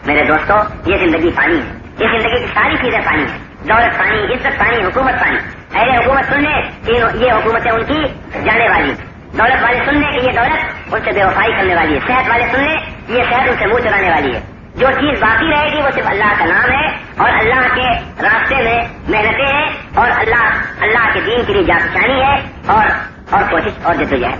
میرے دوستوں یہ زندگی فانی ہے, یہ زندگی کی ساری چیزیں فانی ہیں, دولت فانی, عزت فانی, حکومت فانی. اہل حکومت سن لے یہ حکومتیں ان کی جانے والی, دولت والے سن لے کہ یہ دولت ان سے بے وفائی کرنے والی ہے, صحت والے سن لے یہ صحت ان سے منہ چلانے والی ہے. جو چیز باقی رہے گی وہ صرف اللہ کا نام ہے اور اللہ کے راستے میں محنتیں ہیں اور اللہ کے دین کے لیے جانچانی ہے اور کوشش اور جدوجہد.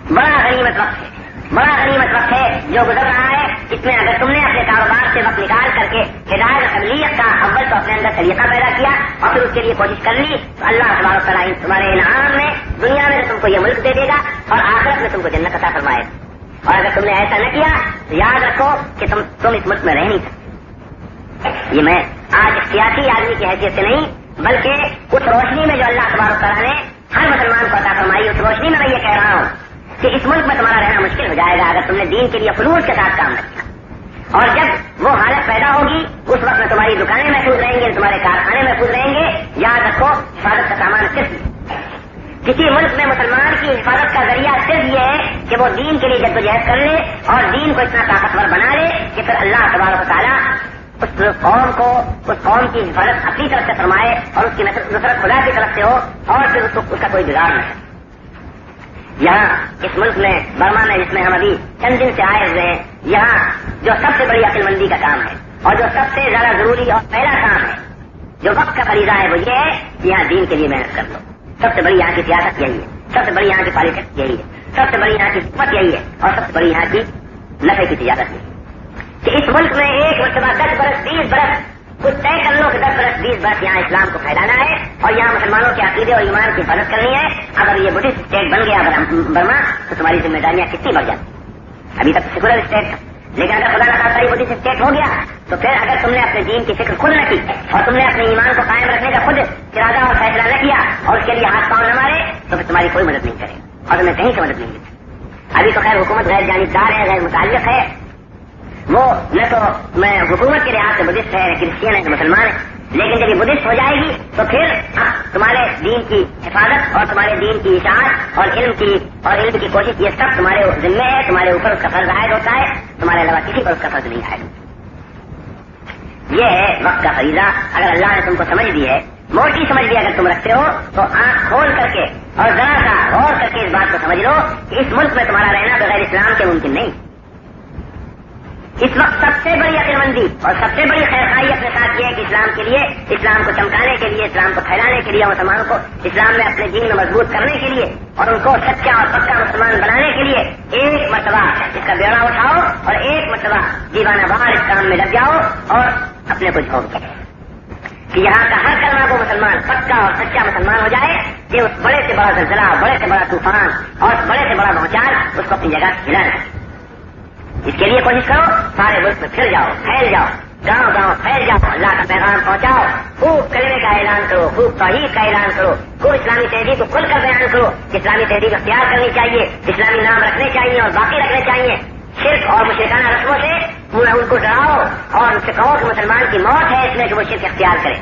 بڑا غنیمت وقت ہے, بڑا غنیمت وقت ہے جو گزر رہا ہے. اس میں اگر تم نے اپنے کاروبار سے وقت نکال کر کے ہدایت تبلیغ کا اول تو اپنے اندر طریقہ پیدا کیا اور پھر اس کے لیے کوشش کر لی تو اللہ تبارک و تعالیٰ تمہارے انعام میں دنیا میں تم کو یہ ملک دے دے گا اور آخرت میں تم کو جنت عطا فرمائے گا. اور اگر تم نے ایسا نہ کیا تو یاد رکھو کہ تم اس ملک میں رہ نہیں سکتے. یہ میں آج سیاسی آدمی کی حیثیت سے نہیں بلکہ اس روشنی میں جو اللہ تبارک و تعالیٰ نے ہر مسلمان کو عطا فرمائی اس روشنی میں یہ کہہ رہا ہوں کہ اس ملک میں تمہارا رہنا مشکل ہو جائے گا اگر تم نے دین کے لیے خلوص کے ساتھ کام نہ کیا. اور جب وہ حالت پیدا ہوگی اس وقت میں تمہاری دکانیں محفوظ رہیں گی, تمہارے کارخانے محفوظ رہیں گے. یاد رکھو حفاظت کا سامان صرف کسی ملک میں مسلمان کی حفاظت کا ذریعہ صرف یہ ہے کہ وہ دین کے لیے جدوجہد کر لے اور دین کو اتنا طاقتور بنا لے کہ پھر اللہ تبارک و تعالیٰ اس قوم کی حفاظت اپنی طرف سے فرمائے اور اس کی نصرت خدا کی طرف سے ہو اور پھر اس کا کوئی بگاڑ نہ ہے. یہاں اس ملک میں برما میں جس میں ہم ابھی چند دن سے آئے ہوئے ہیں, یہاں جو سب سے بڑی عقل مندی کا کام ہے اور جو سب سے زیادہ ضروری اور پہلا کام ہے جو وقت کا فریضہ ہے وہ یہ ہے کہ یہاں دین کے لیے محنت کر لو. سب سے بڑی یہاں کی سیاست یہی ہے, سب سے بڑی یہاں کی پالیٹکس یہی ہے, سب سے بڑی یہاں کی حکومت یہی ہے اور سب سے بڑی یہاں کی نفع کی تجارت ہے کہ اس ملک میں ایک مرتبہ 10 برس 20 برس کچھ طے کر لو کہ 10 برس 20 برس یہاں اسلام کو پھیلانا ہے اور یہاں مسلمانوں کے عقیدے اور ایمان کی حفاظت کرنی ہے. اگر یہ بدھسٹ اسٹیٹ بن گیا برما تو تمہاری ذمہ داریاں کتنی بڑھ جاتی. ابھی تک سیکولر اسٹیٹ تھا لیکن اگر خدا نہ خاصا یہ بدھسٹ اسٹیٹ ہو گیا تو پھر اگر تم نے اپنے دین کی فکر خود نہ کی اور تم نے اپنے ایمان کو قائم رکھنے کا خود ارادہ اور فیصلہ نہ کیا اور اس کے لیے ہاتھ پاؤں نہ مارے تو پھر تمہاری کوئی مدد نہیں کرے اور تمہیں کہیں سے مدد نہیں ملتی. ابھی تو خیر حکومت غیر جانبدار ہے, غیر متعلق ہے, وہ نہ تو میں حکومت کے لحاظ سے بدھسٹ ہے, کرسچین ہے, مسلمان ہے, لیکن جب یہ بدھسٹ ہو جائے گی تو پھر تمہارے دین کی حفاظت اور تمہارے دین کی اشاعت اور علم کی کوشش یہ سب تمہارے ذمہ ہے, تمہارے اوپر اس کا فرض عائد ہوتا ہے, تمہارے علاوہ کسی پر اس کا فرض نہیں عائد. یہ ہے وقت کا فریضہ. اگر اللہ نے تم کو سمجھ دی ہے, موٹی سمجھ بھی اگر تم رکھتے ہو تو آنکھ کھول کر کے اور ذرا سا غور کر کے اس بات کو سمجھ لو کہ اس ملک میں تمہارا رہنا بغیر اسلام کے ممکن نہیں. اس وقت سب سے بڑی عقل مندی اور سب سے بڑی خیرخواہی اپنے ساتھ یہ ہے کہ اسلام کے لیے, اسلام کو چمکانے کے لیے, اسلام کو پھیلانے کے لیے, مسلمانوں کو اسلام میں اپنے دین میں مضبوط کرنے کے لیے اور ان کو سچا اور پکا مسلمان بنانے کے لیے ایک مرتبہ اس کا بیڑا اٹھاؤ اور ایک مرتبہ دیوانہ وار اس کام میں لگ جاؤ اور اپنے کو جھونک دو کہ یہاں کا ہر کلمہ کو مسلمان پکا اور سچا مسلمان ہو جائے کہ اس بڑے سے بڑا زلزلہ, بڑے سے بڑا طوفان اور بڑے سے بڑا بھونچال اس کو اپنی جگہ ہلا رہے. اس کے لیے کوشش کرو, سارے ملک میں پھر جاؤ, پھیل جاؤ, گاؤں گاؤں پھیل جاؤ, اللہ کا پیغام پہنچاؤ, خوب کلمے کا اعلان کرو, خوب توحید کا اعلان کرو, خوب اسلامی تحریر کو کھل کر بیان کرو. اسلامی تحریر اختیار کرنی چاہیے, اسلامی نام رکھنے چاہیے اور باقی رکھنے چاہیے. شرک اور مشرکانہ رسموں سے ان کو ڈراؤ اور ان سے کہو کہ مسلمان کی موت ہے اس میں کہ وہ شرک اختیار کرے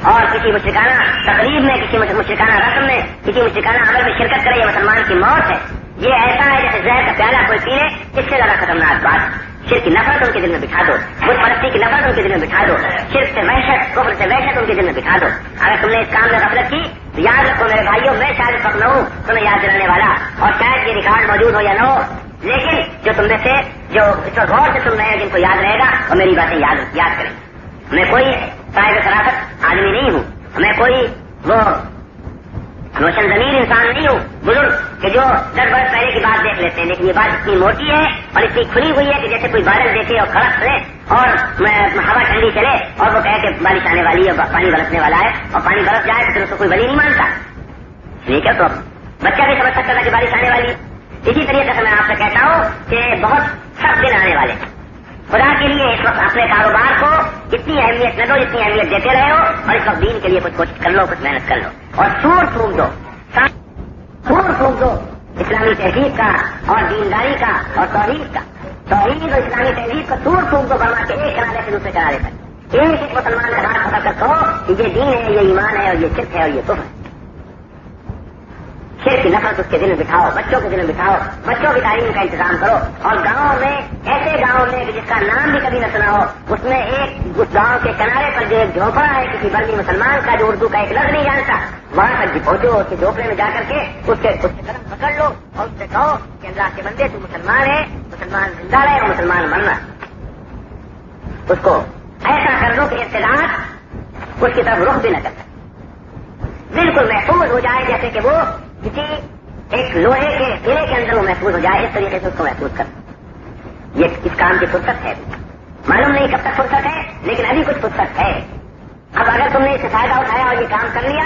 اور کسی مشرکانہ تقریب میں, کسی مشرکانہ رسم میں, کسی مشرکانہ عمل میں شرکت کرے, یہ مسلمان کی موت ہے. یہ ایسا ہے جیسے زہر کا پیالہ کوئی پی لے, اس سے زیادہ خطرناک بات. شرک کی نفرت ان کے دل میں بٹھا دو, بت پرستی کی نفرت ان کے دل میں بٹھا دو, شرک سے وحشت, کفر سے وحشت ان کے دل میں بٹھا دو. اگر تم نے اس کام میں غفلت کی تو یاد رکھو میرے بھائیوں, میں شاید فخر نہ ہوں تمہیں یاد دلانے والا اور شاید یہ ریکارڈ موجود ہو یا نہ ہو, لیکن جو تم میں سے جو اس وقت غور سے سن رہے ہیں جن کو یاد رہے گا اور میری باتیں یاد کریں. میں کوئی صاحب شرافت آدمی نہیں ہوں, میں کوئی وہ روشن ضمیر انسان نہیں ہوں بزرگ کہ جو 10 برس پہلے کی بات دیکھ لیتے ہیں, لیکن یہ بات اتنی موٹی ہے اور اتنی کھلی ہوئی ہے کہ جیسے کوئی بادل دیکھے اور کڑک کرے اور ہوا ٹھنڈی چلے اور وہ کہے کہ بارش آنے والی ہے, پانی برسنے والا ہے اور پانی برس جائے تو پھر اس کو کوئی ولی نہیں مانتا. ٹھیک ہے, تو بچہ بھی سمجھ سکتا تھا کہ بارش آنے والی ہے. اسی طریقے سے میں آپ سے کہتا ہوں کہ بہت سخت دن آنے والے ہیں. خدا کے لیے اس وقت اپنے کاروبار کو اتنی اہمیت نہ دو جتنی اہمیت دیتے رہے ہو اور اس وقت دین کے لیے کچھ کوشش کر لو, کچھ محنت کر لو اور سور پھونک دو اسلامی تہذیب کا اور دینداری کا اور توحید کا. توحید اور اسلامی تہذیب کا سور پھونک دو بڑھوا کے ایک کنارے سے دوسرے کنارے تک. ایک مسلمان کا ہاتھ پکڑ کر کہو کہ یہ دین ہے, یہ ایمان ہے اور یہ شرک ہے اور یہ کفر ہے. شرک کی نفرت اس کے دل میں بٹھاؤ, بچوں کے دل میں بٹھاؤ, بچوں کی تعلیم کا انتظام کرو اور گاؤں میں ایسے گاؤں گاؤں میں جس کا نام بھی کبھی نہ سنا ہو، اس میں اس گاؤں کے کنارے پر جو ایک جھونپڑا ہے کسی برمی مسلمان کا جو اردو کا ایک لفظ نہیں جانتا، وہاں تک پہنچو، اس کے جھونپڑے میں جا کر کے اس کے قدم پکڑ لو اور اس سے کہو کہ اللہ کے بندے تو مسلمان ہے، مسلمان زندہ رہے اور مسلمان بننا. اس کو ایسا کر دو کہ ابتداء اس کی طرف رخ بھی نہ کر سکے، بالکل محفوظ ہو جائے جیسے کہ وہ کسی ایک لوہے کے قلعے کے اندر وہ محفوظ ہو جائے. اس طریقے سے اس کو محفوظ کر. یہ اس کام کی فرصت ہے، معلوم نہیں کب تک فرصت ہے، لیکن ابھی کچھ فرصت ہے. اب اگر تم نے اس سے فائدہ اٹھایا اور یہ کام کر لیا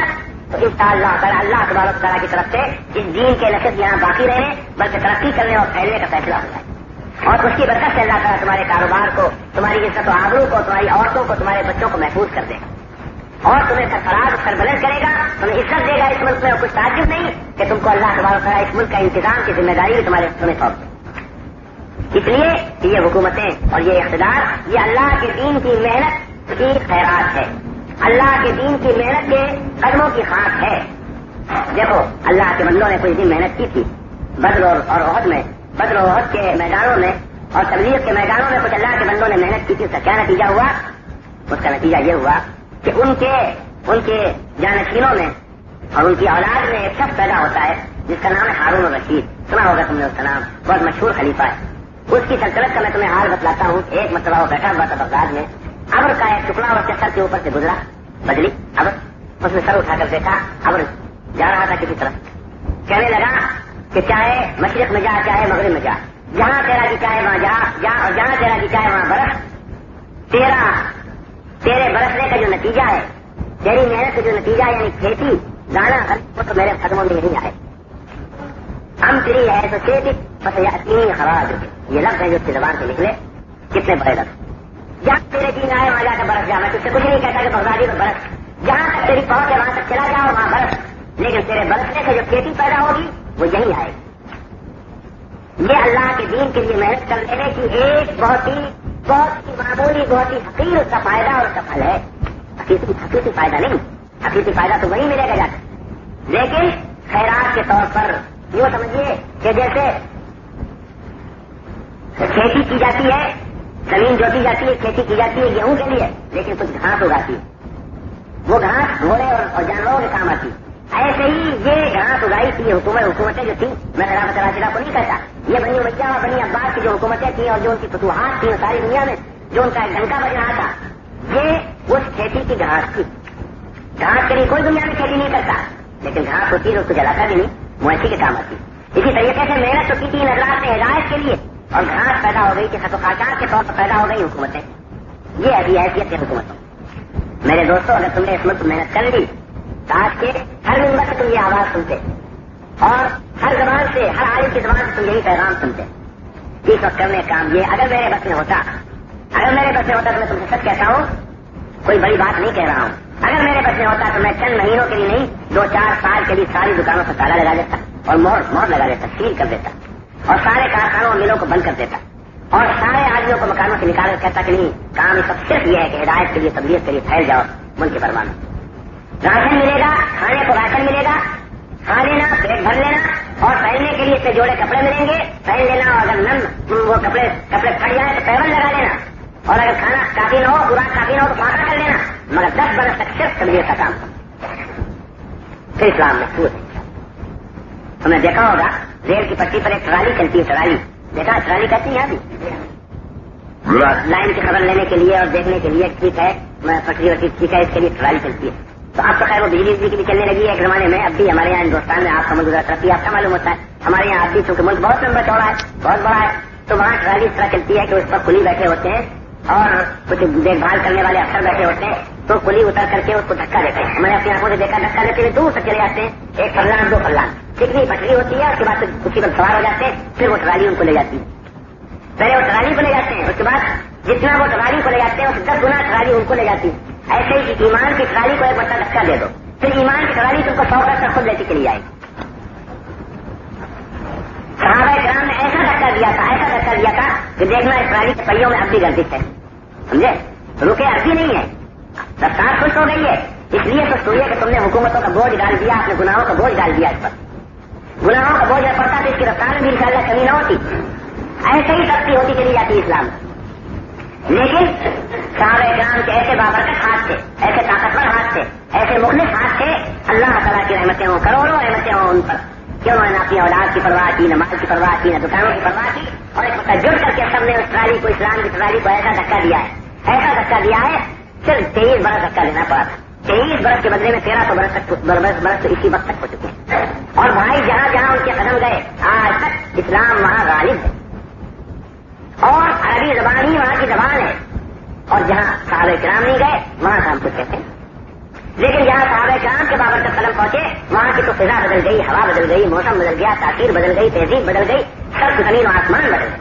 تو انشاءاللہ تعالی اللہ تبارک و تعالیٰ کی طرف سے اس دین کے نشر یہاں باقی رہے بلکہ ترقی کرنے اور پھیلنے کا فیصلہ ہو جائے. اور اس کی برکت سے اللہ تعالیٰ تمہارے کاروبار کو، تمہاری عزت و آبرو کو، تمہاری عورتوں کو، تمہارے بچوں کو محفوظ کر دے گا اور تمہیں سرفراز سربلند کرے گا، تمہیں عزت دے گا اس ملک میں. اور کچھ تعجب نہیں کہ تم کو اللہ تبارک و تعالیٰ اس ملک کا انتظام کی ذمہ داری بھی تمہیں سونپ دے. اس لیے کہ یہ حکومتیں اور یہ اقتدار یہ اللہ کے دین کی محنت کی خیرات ہے، اللہ کے دین کی محنت کے قدموں کی خاک ہے. دیکھو اللہ کے بندوں نے کچھ دن محنت کی تھی بدر اور احد میں، بدر و احد کے میدانوں میں اور تبلیغ کے میدانوں میں کچھ اللہ کے بندوں نے محنت کی تھی. اس کا کیا نتیجہ ہوا؟ اس کا نتیجہ یہ ہوا کہ ان کے جانشینوں میں اور ان کی اولاد میں ایک شخص پیدا ہوتا ہے جس کا نام ہے ہارون الرشید. سنا ہوگا تم نے اس کا نام، بہت مشہور خلیفہ ہے. اس کی سلطنت کا میں تمہیں حال بتلاتا ہوں. ایک مرتبہ وہ بیٹھا ہوا تھا بغداد میں، ابر کا ایک ٹکڑا اس کے سر کے اوپر سے گزرا، بدلی ابر. اس نے سر اٹھا کر دیکھا، ابر جا رہا تھا کسی طرف. کہنے لگا کہ چاہے مشرق میں جا چاہے مغرب میں جا، جہاں تیرا جی چاہے وہاں جا اور جہاں تیرا جی چاہے وہاں برس. تیرے برسنے کا جو نتیجہ ہے، تیری محنت کا جو نتیجہ ہے، یعنی کھیتی دانا وہ تو میرے قدموں میں نہیں آئے. ہم تیری ہے تو کھیتی بس یقینی خراج. یہ لفظ ہے جو اس کی زبان سے نکلے، کتنے بڑے لفظ. جہاں تیرے دین آئے وہاں جا کر برس جا. میں تجھ سے کچھ نہیں کہتا کہ بغدادی میں برس، جہاں تک تیری پہنچ ہے وہاں تک چلا جاؤ وہاں برس، لیکن تیرے برسنے سے جو کھیتی پیدا ہوگی وہ یہی آئے. یہ اللہ کے دین کے لیے محنت کر لینے کی ایک بہت ہی معمولی، بہت ہی حقیر اس کا فائدہ اور اس کا پھل ہے. حقیقی فائدہ نہیں، حقیقی فائدہ تو وہی ملے گا جا کر. لیکن خیرات کے طور پر یوں سمجھیے کہ جیسے کھیتی کی جاتی ہے، زمین جوتی جاتی ہے، کھیتی کی جاتی ہے گیہوں کے لیے، لیکن کچھ گھاس اگاتی ہے، وہ گھاس گھوڑے اور جانوروں کے کام آتی. ایسے ہی یہ گھاس اگائی تھی حکومتیں جو تھیں، میں رحمت اللہ کو نہیں کہتا، یہ بنی امیہ اور بنی عباس کی جو حکومتیں تھیں اور جو ان کی فتوحات تھیں ساری دنیا میں، جو ان کا ایک ڈنکا بج رہا تھا، یہ اس کھیتی کی گھاس تھی. گھاس کے لیے کوئی دنیا میں کھیتی نہیں کرتا، لیکن گھاس ہوتی ہے اس کو جلاتا بھی نہیں، مویشی کے کام آتی. اسی طریقے سے محنت تو کی تھی نظرات میں ہدایت کے لیے، اور گھاس پیدا ہو گئی کہ خط و خاکار کے طور پر پیدا ہو گئی حکومتیں. یہ ابھی حیثیت ہے حکومتوں. میرے دوستوں، اگر تم نے اس ملک محنت کر لی تو آج کے ہر ممبر سے تم یہ آواز سنتے اور ہر زبان سے، ہر عالم کی زبان سے تم یہی پیغام سنتے. اس وقت کرنے کام یہ اگر میرے بس میں ہوتا تو میں تم سے سچ کہتا ہوں، کوئی بڑی بات نہیں کہہ رہا ہوں. اگر میرے بس میں ہوتا تو میں چند مہینوں کے لیے نہیں 2-4 سال کے لیے ساری دکانوں سے تالا لگا دیتا اور مہر لگا دیتا، سیل کر دیتا اور سارے کارخانوں اور ملوں کو بند کر دیتا اور سارے آدمیوں کو مکانوں سے نکال کر کہتا کہ نہیں، کام یہ سب صرف یہ ہے کہ ہدایت کے لیے، تبلیغ کے لیے پھیل جاؤ ملک کے پروانوں. راشن ملے گا، کھانے کو راشن ملے گا، کھا لینا، پیٹ بھر لینا، اور پہننے کے لیے سے جوڑے کپڑے ملیں گے، پہن لینا. اور اگر وہ کپڑے پھٹ جائیں تو پیون لگا لینا، اور اگر کھانا کافی نہ ہو، خوراک کافی نہ ہو تو فاقہ کر لینا. مگر 10 برس تک صرف تبلیغ کا کام. پھر اسلام محفوظ ہے. تم نے دیکھا ہوگا ریل کی پٹری پر ایک ٹرالی چلتی ہے. ٹرالی دیکھا، ٹرالی کہتی ہے یہاں بھی لائن کی خبر لینے کے لیے اور دیکھنے کے لیے. ٹھیک ہے، پٹری وٹری ٹھیک ہے، اس کے لیے ٹرالی چلتی ہے. تو اب تو خیر وہ بجلی کی بھی چلنے لگی ہے ایک زمانے میں. اب بھی ہمارے یہاں ہندوستان میں آپ کا ملک ترقی آپ کا معلوم ہوتا ہے. ہمارے یہاں اب بھی چونکہ ملک بہت لمبا چوڑا ہے، بہت بڑا ہے، تو وہاں ٹرالی اس طرح چلتی ہے کہ اس پر کلی بیٹھے ہوتے ہیں اور کچھ دیکھ بھال کرنے والے افسر بیٹھے ہوتے ہیں. تو کلی اتر کر کے اس کو دھکا دیتے ہیں. میں نے اپنی آنکھوں سے دیکھا، دھکا دیتے ہوئے دور تک چلے جاتے ہیں، 1 فرلان 2 فرلان. کتنی پٹری ہوتی ہے، اس کے بعد کسی پر سوار ہو جاتے ہیں، پھر وہ ٹرالی ان کو لے جاتی ہے. پہلے وہ ٹرالی کو لے جاتے ہیں، اس کے بعد جتنا وہ ٹرالی کو لے جاتے ہیں اس 10 گنا ٹرالی ان کو لے جاتی ہے. ایسے ہی ایمان کی ٹرالی کو ایک بڑا دھکا دے دو، پھر ایمان کی ٹرالی تم کو 100 کر خود لیتی چلی جائے گی. صحابہ کرام نے ایسا دھکا دیا تھا کہ دیکھنا اس ٹرالی کے پہیوں میں اب بھی گردش ہے. سمجھے؟ رکے ارضی نہیں ہے، رفتار خوش ہو گئی ہے. اس لیے تو سوئیے کہ تم نے حکومتوں کا بوجھ ڈال دیا، اپنے گناہوں کا بوجھ ڈال دیا اس پر. گناہوں کا بوجھ پڑتا تو اس کی رفتار میں بھی انشاءاللہ کمی نہ ہوتی. ایسے ہی ترقی ہوتی چلی جاتی اسلام. لیکن صحابہ کرام کے ایسے بابرکت ہاتھ تھے, ایسے طاقتور ہاتھ تھے, ایسے مخلص ہاتھ تھے, اللہ تعالیٰ کی رحمتیں ہوں, کروڑوں رحمتیں ہوں ان پر, کہ انہوں نے اپنی اولاد کی پرواہ کی, نہ مال کی پرواہ کی, نہ دکانوں کی پرواہ کی, اور ایک وقت جڑ کر کے سب نے اس ٹرالی کو, اسلام کی ٹرالی کو ایسا دھکا دیا ہے, ایسا دھکا دیا ہے, صرف 23 برس دھکا دینا پڑا تھا. 23 برس کے بدلے میں 1300 برس تو اسی وقت تک ہو چکے ہیں. اور بھائی جہاں جہاں ان کے قدم گئے آج تک اسلام وہاں غالب ہے, اور عربی زبان ہی وہاں کی زبان ہے, اور جہاں صحابہ کرام نہیں گئے وہاں کام کچھ کہتے ہیں. لیکن جہاں صحابہ کرام کے بابرکت قدم پہنچے وہاں کی تو فضا بدل گئی, ہوا بدل گئی, موسم بدل گیا, تاثیر بدل گئی, تہذیب بدل گئی, سب زمین و آسمان بدل گئے.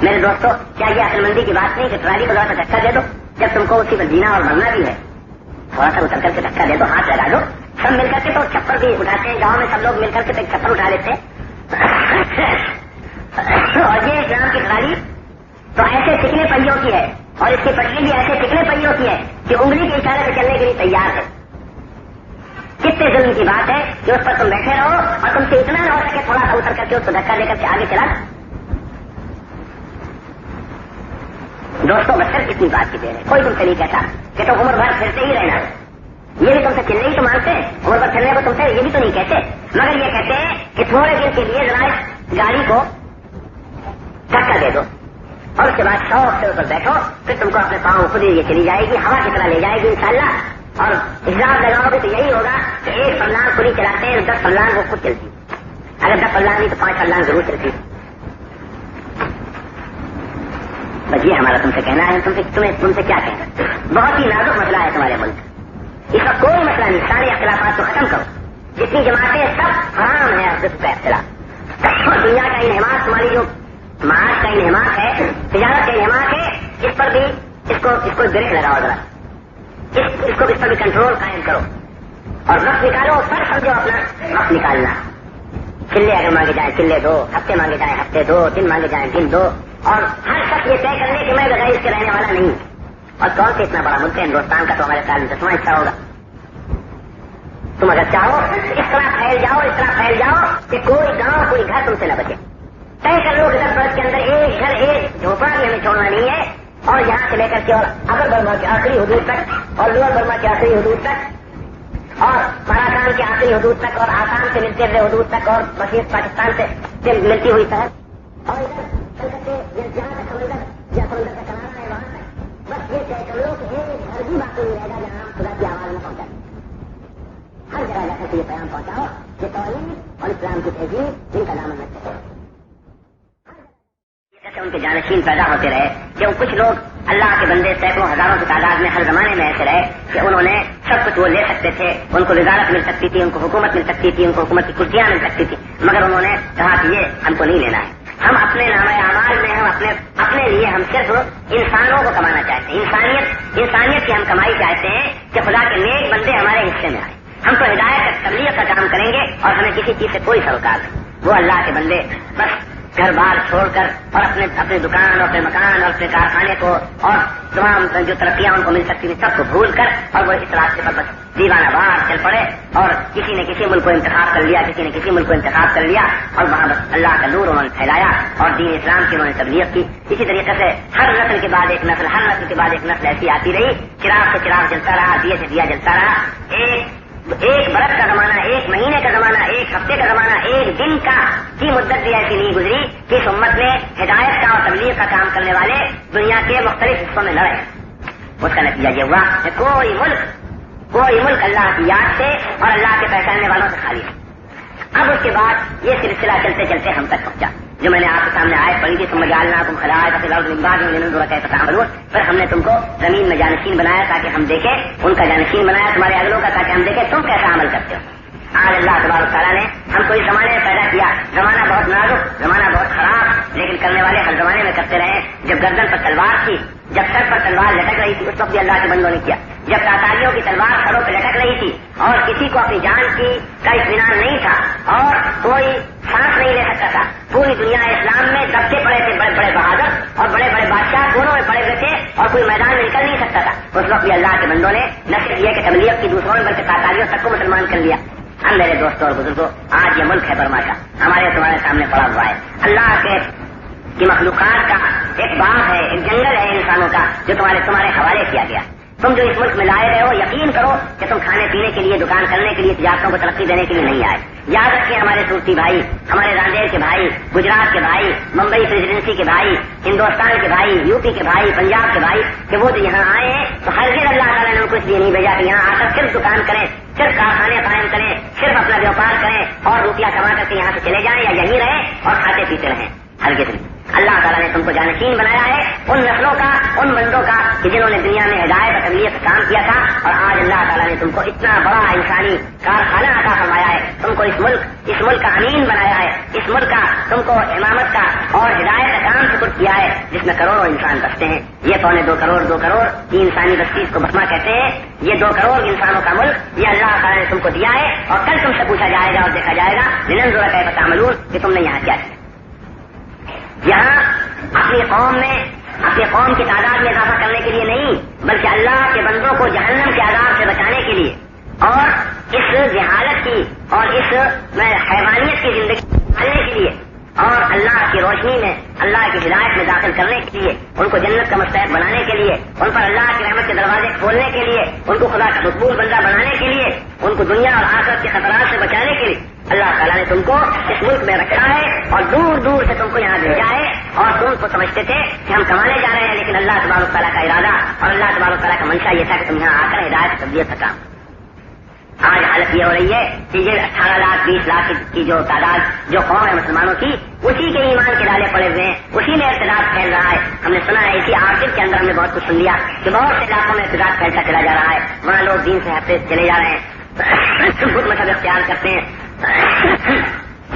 میرے دوستو, کیا یہ عقل مندی کی بات نہیں کہ ٹرالی کو ذرا سا دھکا دے دو, جب تم کو اسی پر جینا اور مرنا بھی ہے, تھوڑا سا اتر کر کے دھکا دے دو, ہاتھ لگا دو, سب مل کر کے تو چھپر بھی اٹھاتے ہیں, گاؤں میں سب لوگ مل کر کے چھپر اٹھا لیتے ہیں. اور یہ اسلام کی ٹرالی تو ایسے چکنے پہیوں کی ہے, اور اس کی پٹری بھی ایسے چکنے پہیوں کی ہے کہ انگلی کے اشارے سے چلنے کے لیے تیار ہے. کتنے ظلم کی بات ہے کہ اس پر تم بیٹھے رہو اور تم سے اتنا نہ ہو سکے تھوڑا سا اتر کر کے اس کو دھکا دے کر کے آگے چلا. دوستوں بچر کتنی بات کی دیر ہے, کوئی تم سے نہیں کہتا کہ تم عمر بھر پھرتے ہی رہنا, یہ بھی تم سے چلنے ہی تو مانگتے ہیں, عمر بھر چلنے کو تم سے یہ بھی تو نہیں کہتے, مگر یہ کہتے ہیں کہ تھوڑے دن کے لیے ذرا گاڑی کو دھکا دے دو اور اس کے بعد شوق سے اس پر بیٹھو, پھر تم کو اپنے پاؤں خود ہی یہ چلی جائے گی, ہوا کی طرح لے جائے گی انشاءاللہ. اور حساب لگاؤ گے تو یہی ہوگا کہ 1 فرلانگ پوری چلاتے ہیں, 10 فرلانگ وہ خود چلتی, اگر 10 فرلانگ نہیں تو 5 فرلانگ ضرور چلتی. بس یہ ہمارا تم سے کہنا ہے, تم سے کیا کہنا. بہت ہی نازک مسئلہ ہے تمہارے ملک, اس کا کوئی مسئلہ نہیں, سارے اختلافات کو ختم کرو, جتنی جماعتیں سب حرام ہے اس پہ اختلاف. دنیا کا انہماک, تمہاری جو معاش کا انہماک ہے, تجارت کا انہماک ہے, اس پر بھی اس کو بریک لگاؤ ذرا, اس کو اس پر بھی کنٹرول قائم کرو, اور وقت نکالو, سر سمجھو اپنا وقت نکالنا. چلے اگر مانگے جائیں چلے دو, ہفتے مانگے جائیں ہفتے دو, دن مانگے جائیں دن دو, اور ہر شخص یہ طے کر لے کہ میں بغیر اس کے رہنے والا نہیں. اور کون سے اتنا بڑا ملک ہے ہندوستان کا, تو ہمارے خیال میں 10واں حصہ ہوگا. تم اگر چاہو اس طرح پھیل جاؤ کہ کوئی گاؤں کوئی گھر تم سے نہ بچے. طے کر لو کہ 10 برس کے اندر ایک گھر ایک جھوپڑا بھی ہمیں چھوڑنا نہیں ہے, اور یہاں سے لے کر کے اور اگر برما کی آخری حدود تک, اور لوور برما کی آخری حدود تک, اور پاراکان کے آخری حدود تک, اور آسام سے ملتے ہوئے حدود تک, اور مشرق پاکستان سے ملتی ہوئی سرحد, اور ادھر جہاں تک سمندر یا سمندر کا کنارا ہے وہاں تک, بس یہ طے کر لو کہ ایک گھر بھی باقی نہیں رہے گا جہاں خدا کی آواز میں پہنچا. ہر جگہ جا کر کے یہ پیغام پہنچاؤ کہ تعلیم اور اسلام کی تہذیب ان کا دامن نہ چھوڑو. ان کے جانشین پیدا ہوتے رہے کہ کچھ لوگ اللہ کے بندے سینکڑوں ہزاروں کی تعداد میں ہر زمانے میں ایسے رہے کہ انہوں نے سب کچھ وہ لے سکتے تھے, ان کو وزارت مل سکتی تھی, ان کو حکومت مل سکتی تھی, ان کو حکومت کی کرسیاں مل سکتی تھی, مگر انہوں نے کہا کہ یہ ہم کو نہیں لینا ہے, ہم اپنے نامہ اعمال میں ہم اپنے لیے ہم صرف انسانوں کو کمانا چاہتے ہیں, انسانیت کی ہم کمائی چاہتے ہیں کہ خدا کے نیک بندے ہمارے حصے میں آئے. ہم تو ہدایت تبلیغ کا کام کریں گے اور ہمیں کسی چیز سے کوئی سروکار نہیں. وہ اللہ کے بندے بس گھر بار چھوڑ کر اور اپنے دکان اور اپنے مکان اور اپنے کارخانے کو اور تمام جو ترقیاں ان کو مل سکتی تھی سب کو بھول کر, اور وہ اس راستے پر بس دیوانہ وار چل پڑے, اور کسی نے کسی ملک کو انتخاب کر لیا, کسی نے کسی ملک کو انتخاب کر لیا, اور وہاں بس اللہ کا نور انہوں نے پھیلایا اور دین اسلام کی انہوں نے تبلیغ کی. اسی طریقے سے ہر نسل کے بعد ایک نسل, ہر نسل کے بعد ایک نسل ایسی آتی رہی, چراغ سے چراغ جلتا رہا, دیے سے دیا جلتا رہا. ایک برس کا زمانہ, ایک مہینے کا زمانہ, ایک ہفتے کا زمانہ, ایک دن کا کی مدت بھی ایسی نہیں گزری کہ اس امت میں ہدایت کا اور تبلیغ کا کام کرنے والے دنیا کے مختلف حصوں میں لڑے. اس کا نتیجہ یہ ہوا کہ کوئی ملک اللہ کی یاد سے اور اللہ کے پہچاننے والوں سے خالی ہے. اب اس کے بعد یہ سلسلہ چلتے چلتے ہم تک پہنچا جو میں نے آپ کے سامنے آیت پڑھی تھی, ثم جعلناکم خلائف فی الارض من بعدہم لننظر کیف تعملون. پھر ہم نے تم کو زمین میں جانشین بنایا تاکہ ہم دیکھیں, ان کا جانشین بنایا تمہارے اگلوں کا تاکہ ہم دیکھیں تم کیسا عمل کرتے ہو. آج اللہ تبارک تعالیٰ نے ہم کو اس زمانے میں پیدا کیا, زمانہ بہت نازک, زمانہ بہت خراب, لیکن کرنے والے ہر زمانے میں کرتے رہے. جب گردن پر تلوار تھی, جب سر پر تلوار لٹک رہی تھی, اس وقت بھی اللہ کے بندوں نے کیا. جب تاتاریوں کی تلوار سروں پہ لٹک رہی تھی اور کسی کو اپنی جان کا اطمینان نہیں تھا اور کوئی سانس نہیں لے سکتا تھا, پوری دنیا اسلام میں دبکے پڑے تھے بڑے بڑے بہادر اور بڑے بڑے بادشاہ دونوں میں پڑے ہوئے تھے, اور کوئی میدان میں نکل نہیں سکتا تھا. اس وقت بھی اللہ کے بندوں نے نہ صرف یہ کہ تبلیغ کی دوسروں نے بلکہ تاتاریوں تک کو مسلمان کر لیا. ہم میرے دوستوں اور بزرگوں, آج یہ ملک ہے برما کا, ہمارے تمہارے سامنے پڑا ہوا ہے. اللہ کے کہ مخلوقات کا ایک باغ ہے، ایک جنگل ہے انسانوں کا جو تمہارے حوالے کیا گیا. تم جو اس ملک میں لائے رہے ہو یقین کرو کہ تم کھانے پینے کے لیے، دکان کرنے کے لیے، تجارتوں کو ترقی دینے کے لیے نہیں آئے. یاد رکھیں ہمارے صورتی بھائی، ہمارے راندیر کے بھائی، گجرات کے بھائی، ممبئی پریزیڈنسی کے بھائی، ہندوستان کے بھائی، یو پی کے بھائی، پنجاب کے بھائی، کہ وہ جو یہاں آئے ہیں تو ہرگز اللہ تعالیٰ نے ان کو اس لیے نہیں بھیجا کہ یہاں آ کر صرف دکان کریں، صرف کارخانے قائم کریں، صرف اپنا ویوپار کریں اور روپیہ کما کر کے یہاں سے چلے جائیں یا یہیں رہیں اور کھاتے پیتے رہیں. ہرگز نہیں. اللہ تعالیٰ نے تم کو جانشین بنایا ہے ان نسلوں کا، ان بندوں کا کہ جنہوں نے دنیا میں ہدایت اور تبلیغ کا کام کیا تھا، اور آج اللہ تعالیٰ نے تم کو اتنا بڑا انسانی کارخانہ عطا فرمایا ہے. تم کو اس ملک کا امین بنایا ہے، اس ملک کا تم کو امامت کا اور ہدایت کا کام سپرد کیا ہے، جس میں کروڑوں انسان بستے ہیں. یہ 2.25 کروڑ کی انسانی بستی اس کو بسما کہتے ہیں. یہ 2 کروڑ انسانوں کا ملک یہ اللہ تعالیٰ نے تم کو دیا ہے، اور کل تم سے پوچھا جائے گا اور دیکھا جائے گا لننظر کیف تعملون کہ تم نے یہاں کیا کیا. یہاں اپنی قوم کی تعداد میں اضافہ کرنے کے لیے نہیں، بلکہ اللہ کے بندوں کو جہنم کے عذاب سے بچانے کے لیے اور اس جہالت کی اور اس حیوانیت کی زندگی ڈالنے کے لیے اور اللہ کی روشنی میں، اللہ کی ہدایت میں داخل کرنے کے لیے، ان کو جنت کا مستحق بنانے کے لیے، ان پر اللہ کی رحمت کے دروازے کھولنے کے لیے، ان کو خدا کا مقبول بندہ بنانے کے لیے، ان کو دنیا اور آخرت کے خطرات سے بچانے کے لیے اللہ تعالیٰ نے تم کو اس ملک میں رکھا ہے اور دور دور سے تم کو یہاں بھیجا ہے. اور تم کو سمجھتے تھے کہ ہم کمانے جا رہے ہیں، لیکن اللہ تبارک تعالیٰ کا ارادہ اور اللہ تبارک تعالیٰ کا منشا یہ تھا کہ تم یہاں آ کر ہدایت تبدیل کا کام. آج حالت یہ ہو رہی ہے کہ یہ 18 لاکھ 20 لاکھ کی جو تعداد جو قوم ہے مسلمانوں کی، اسی کے ایمان کے ڈالے پڑے ہوئے ہیں، اسی میں ارتداد پھیل رہا ہے. ہم نے سنا ہے اسی عاقب کے اندر ہم نے بہت کچھ سن لیا کہ بہت سے علاقوں میں ارتداد پھیلتا چلا جا رہا ہے. وہاں لوگ دین سے ہٹتے چلے جا رہے ہیں، خود مذہب اختیار کرتے ہیں،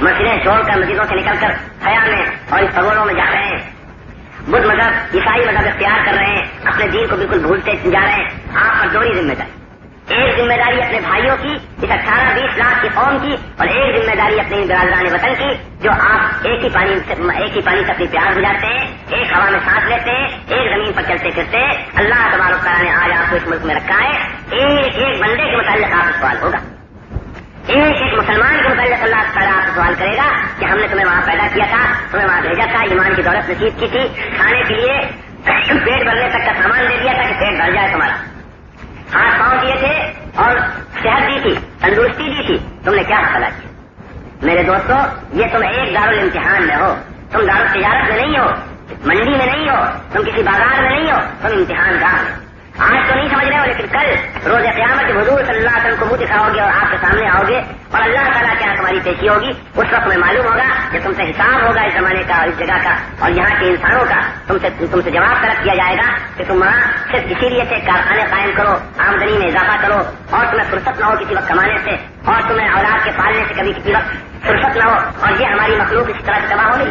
مسجدیں چھوڑ کر مسجدوں سے نکل کر حیا میں اور اس پگوڑوں میں جا رہے ہیں. بدھ مذہب، عیسائی مذہب اختیار کر رہے ہیں، اپنے دین کو بالکل بھولتے جا رہے ہیں. آپ پر 2 ذمہ داری، ایک ذمہ داری اپنے بھائیوں کی، اس 18-20 لاکھ کی قوم کی، اور ایک ذمہ داری اپنے برادران وطن کی جو آپ ایک ہی پانی سے اپنی پیاس بجھاتے ہیں، ایک ہوا میں سانس لیتے ہیں، ایک زمین پر چلتے پھرتے ہیں. اللہ تبارک تعالیٰ نے آج آپ کو اس ملک میں رکھا ہے. ایک بندے کے متعلق آپ سے سوال ہوگا، ایک مسلمان کے متعلق اللہ تعالیٰ آپ سے سوال کرے گا کہ ہم نے تمہیں وہاں پیدا کیا تھا، تمہیں وہاں بھیجا تھا، ایمان کی دولت نصیب کی تھی، کھانے کے لیے پیٹ بھرنے تک کا سامان دے دیا تھا کہ پیٹ بھر جائے تمہارا، ہاتھ پاؤں دیے تھے اور صحت دی تھی، تندرستی دی تھی، تم نے کیا حاصل کیا؟ میرے دوستو، یہ تم ایک دارالامتحان میں ہو، تم دارالتجارت میں نہیں ہو، منڈی میں نہیں ہو، تم کسی بازار میں نہیں ہو، تم امتحان گاہ میں. آج تو نہیں سمجھ رہے ہو، لیکن کل روز قیامت جب حضور صلی اللہ علیہ وسلم کو منہ دکھاؤ گے اور آپ کے سامنے آؤ گے اور اللہ تعالیٰ کے یہاں تمہاری پیشی ہوگی، اس وقت میں معلوم ہوگا کہ تم سے حساب ہوگا اس زمانے کا اور اس جگہ کا اور یہاں کے انسانوں کا. تم سے جواب طلب کیا جائے گا کہ تم وہاں صرف اسی لیے سے کارخانے قائم کرو، آمدنی میں اضافہ کرو، اور تمہیں فرصت نہ ہو کسی وقت کمانے سے، اور تمہیں اولاد کے پالنے سے کبھی کسی وقت فرصت نہ ہو، اور یہ ہماری مخلوق اس طرح سے تباہ ہو گئی.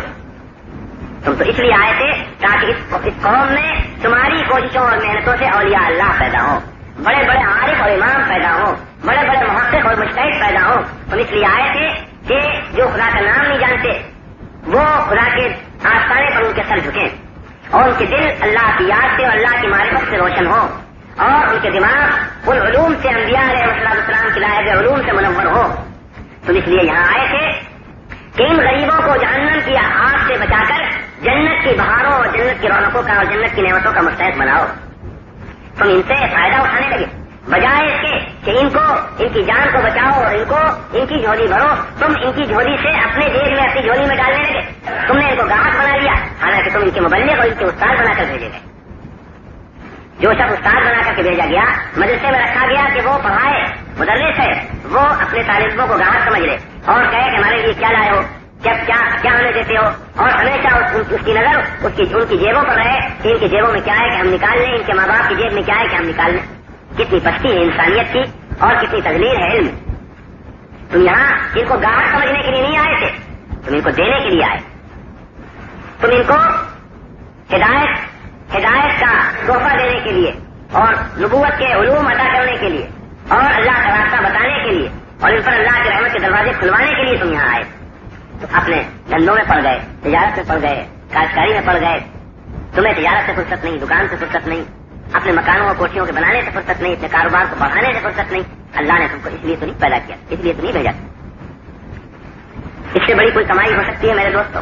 تم تو اس لیے آئے تھے تاکہ اس قوم میں تمہاری کوششوں اور محنتوں سے اولیاء اللہ پیدا ہوں، بڑے بڑے عارف اور امام پیدا ہوں، بڑے بڑے محقق اور مجتہد پیدا ہوں. تم اس لیے آئے تھے کہ جو خدا کا نام نہیں جانتے وہ خدا کے آستانے پر ان کے سر جھکیں اور ان کے دل اللہ کی یاد سے اور اللہ کی معرفت سے روشن ہوں، اور ان کے دماغ ان علوم سے انبیاء علیہ السلام کی لائق علوم سے منور ہو. تم اس لیے یہاں آئے تھے کہ ان غریبوں کو جہنم کی آگ سے بچا کر جنت کی بہاروں اور جنت کی رونقوں کا اور جنت کی نعمتوں کا مستحق بناؤ. تم ان سے فائدہ اٹھانے لگے بجائے اس کے کہ ان کو ان کی جان کو بچاؤ اور ان کی جھولی بھرو. تم ان کی جھولی سے اپنے جیب میں اپنی جھولی میں ڈالنے لگے. تم نے ان کو گاہک بنا لیا، حالانکہ تم ان کے مبلغ اور ان کے استاد بنا کر بھیجے گئے. جو شخص استاد بنا کر کے بھیجا گیا، مدرسے میں رکھا گیا کہ وہ پڑھائے، مدرس ہے، وہ اپنے طالبوں کو گاہک سمجھ لے اور کہے کہ ہمارے لیے کیا لائے ہو، کیا ہمیں دیتے ہو، اور ہمیشہ اس کی نظر ان کی جیبوں پر رہے کہ ان کی جیبوں میں کیا ہے کہ ہم نکال لیں، ان کے ماں باپ کی جیب میں کیا ہے کہ ہم نکال لیں. کتنی پستی ہے انسانیت کی اور کتنی تذلیل ہے علم. تم یہاں ان کو گاہک سمجھنے کے لیے نہیں آئے تھے، تم ان کو دینے کے لیے آئے. تم ان کو ہدایت کا تحفہ دینے کے لیے اور نبوت کے علوم عطا کرنے کے لیے اور اللہ کا راستہ بتانے کے لیے اور ان پر اللہ کے رحمت کے دروازے کھلوانے کے لیے تم یہاں آئے. تو اپنے دھندوں میں پڑ گئے، تجارت میں پڑ گئے، کاشتکاری میں پڑ گئے. تمہیں تجارت سے فرصت نہیں، دکان سے فرصت نہیں، اپنے مکانوں اور کوٹھیوں کے بنانے سے فرصت نہیں، اپنے کاروبار کو بڑھانے سے فرصت نہیں. اللہ نے تم کو اس لیے تو نہیں پیدا کیا، اس لیے تو نہیں بھیجا. اس سے بڑی کوئی کمائی ہو سکتی ہے میرے دوستوں؟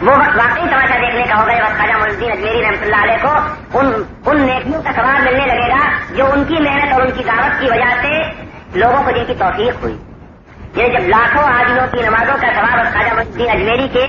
وہ وقت واقعی تماشا دیکھنے کا ہوگا جب خواجہ معین الدین اجمیری رحمۃ اللہ علیہ کو ان نیکیوں کا ثواب ملنے لگے گا جو ان کی محنت اور ان کی دعوت کی وجہ سے لوگوں کو جن کی توفیق ہوئی. یہ جب لاکھوں آدمیوں کی نمازوں کا ثواب خواجہ معین الدین اجمیری کے